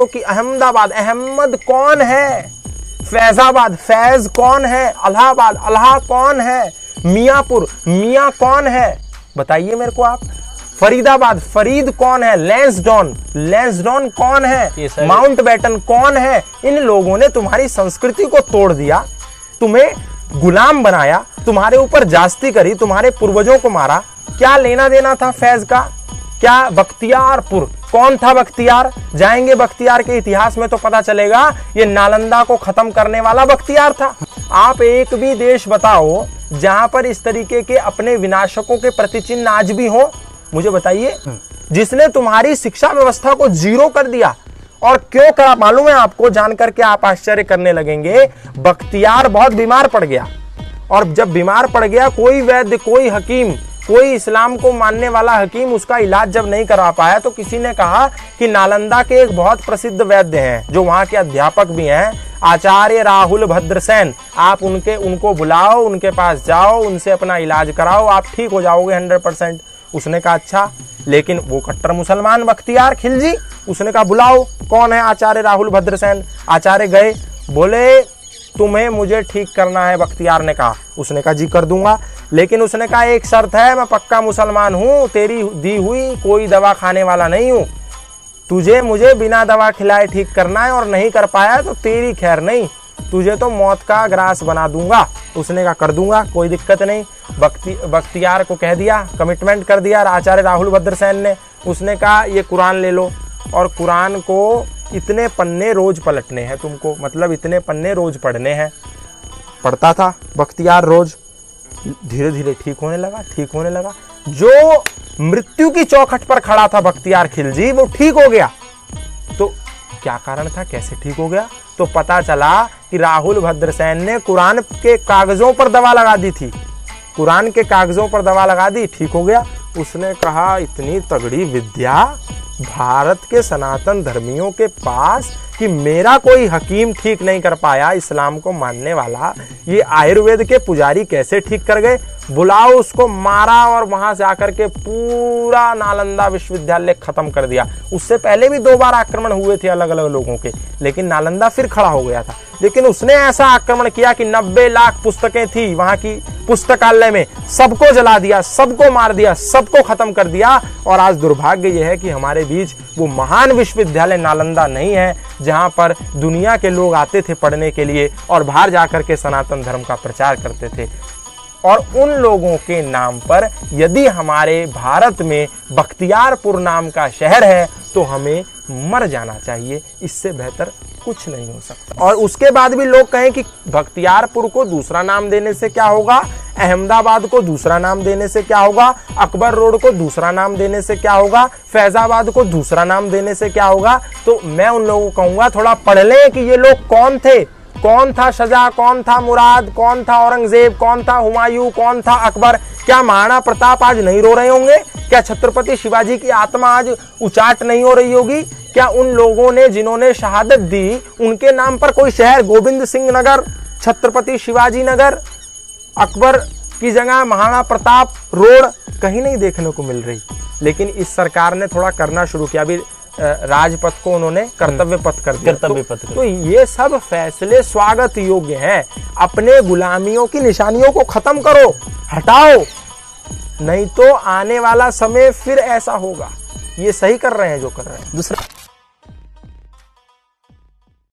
हो कि अहमदाबाद, अहमद कौन है? फैजाबाद, फैज कौन है? अलाहाबाद, अल्लाह कौन है? मियापुर, मियां कौन है? बताइए मेरे को आप। फरीदाबाद, फरीद कौन है? लैंसडॉन, लैंसडॉन कौन है? माउंटबेटन कौन है? इन लोगों ने तुम्हारी संस्कृति को तोड़ दिया, तुम्हें गुलाम बनाया, तुम्हारे ऊपर जास्ती करी, तुम्हारे पूर्वजों को मारा। क्या लेना देना था फैज का? क्या बख्तियारपुर, कौन था बख्तियार? जाएंगे बख्तियार के इतिहास में तो पता चलेगा ये नालंदा को खत्म करने वाला बख्तियार था। आप एक भी देश बताओ जहां पर इस तरीके के अपने विनाशकों के प्रतिचिन्ह आज भी हो, मुझे बताइए। जिसने तुम्हारी शिक्षा व्यवस्था को जीरो कर दिया। और क्यों करा मालूम है आपको? जानकर के आप आश्चर्य करने लगेंगे। बख्तियार बहुत बीमार पड़ गया, और जब बीमार पड़ गया कोई वैद्य, कोई हकीम, कोई इस्लाम को मानने वाला हकीम उसका इलाज जब नहीं करवा पाया, तो किसी ने कहा कि नालंदा के एक बहुत प्रसिद्ध वैद्य हैं जो वहां के अध्यापक भी हैं, आचार्य राहुल भद्रसेन, आप उनको बुलाओ, उनके पास जाओ, उनसे अपना इलाज कराओ, आप ठीक हो जाओगे 100%। उसने कहा अच्छा, लेकिन वो कट्टर मुसलमान बख्तियार खिलजी, उसने कहा बुलाओ, कौन है आचार्य राहुल भद्रसेन? आचार्य गए, बोले तुम्हें मुझे ठीक करना है। बख्तियार ने कहा, उसने कहा जी कर दूंगा, लेकिन उसने कहा एक शर्त है, मैं पक्का मुसलमान हूं, तेरी दी हुई कोई दवा खाने वाला नहीं हूं, तुझे मुझे बिना दवा खिलाए ठीक करना है, और नहीं कर पाया तो तेरी खैर नहीं, तुझे तो मौत का ग्रास बना दूंगा। उसने कहा कर दूंगा, कोई दिक्कत नहीं। बख्तियार को कह दिया, कमिटमेंट कर दिया आचार्य राहुल भद्रसेन ने। उसने कहा ये कुरान ले लो, और कुरान को इतने पन्ने रोज पलटने हैं तुमको, मतलब इतने पन्ने रोज पढ़ने हैं। पढ़ता था बख्तियार रोज, धीरे धीरे ठीक होने लगा, ठीक होने लगा। जो मृत्यु की चौखट पर खड़ा था बख्तियार खिलजी, वो ठीक हो गया। तो क्या कारण था, कैसे ठीक हो गया? तो पता चला कि राहुल भद्रसेन ने कुरान के कागजों पर दवा लगा दी थी, कुरान के कागजों पर दवा लगा दी, ठीक हो गया। उसने कहा इतनी तगड़ी विद्या भारत के सनातन धर्मियों के पास कि मेरा कोई हकीम ठीक नहीं कर पाया, इस्लाम को मानने वाला, ये आयुर्वेद के पुजारी कैसे ठीक कर गए? बुलाओ उसको, मारा, और वहां से आकर के पूरा नालंदा विश्वविद्यालय खत्म कर दिया। उससे पहले भी 2 बार आक्रमण हुए थे अलग अलग लोगों के, लेकिन नालंदा फिर खड़ा हो गया था। लेकिन उसने ऐसा आक्रमण किया कि 90 लाख पुस्तकें थी वहां की पुस्तकालय में, सबको जला दिया, सबको मार दिया, सबको खत्म कर दिया। और आज दुर्भाग्य यह है कि हमारे बीच वो महान विश्वविद्यालय नालंदा नहीं है जहां पर दुनिया के लोग आते थे पढ़ने के लिए और बाहर जाकर के सनातन धर्म का प्रचार करते थे। और उन लोगों के नाम पर यदि हमारे भारत में बख्तियारपुर नाम का शहर है तो हमें मर जाना चाहिए, इससे बेहतर कुछ नहीं हो सकता। और उसके बाद भी लोग कहें कि बख्तियारपुर को दूसरा नाम देने से क्या होगा, अहमदाबाद को दूसरा नाम देने से क्या होगा, अकबर रोड को दूसरा नाम देने से क्या होगा, फैजाबाद को दूसरा नाम देने से क्या होगा। तो मैं उन लोगों को कहूंगा थोड़ा पढ़ लें कि ये लोग कौन थे, कौन था शाहजहां, कौन था मुराद, कौन था औरंगजेब, कौन था हुमायूं, कौन था अकबर। क्या महाराणा प्रताप आज नहीं रो रहे होंगे? क्या छत्रपति शिवाजी की आत्मा आज उचाट नहीं हो रही होगी? क्या उन लोगों ने जिन्होंने शहादत दी उनके नाम पर कोई शहर, गोविंद सिंह नगर, छत्रपति शिवाजी नगर, अकबर की जगह महाराणा प्रताप रोड कहीं नहीं देखने को मिल रही? लेकिन इस सरकार ने थोड़ा करना शुरू किया, अभी राजपथ को उन्होंने कर्तव्य पथ कर दिया। तो ये सब फैसले स्वागत योग्य हैं। अपने गुलामियों की निशानियों को खत्म करो, हटाओ, नहीं तो आने वाला समय फिर ऐसा होगा। ये सही कर रहे हैं जो कर रहे हैं। दूसरा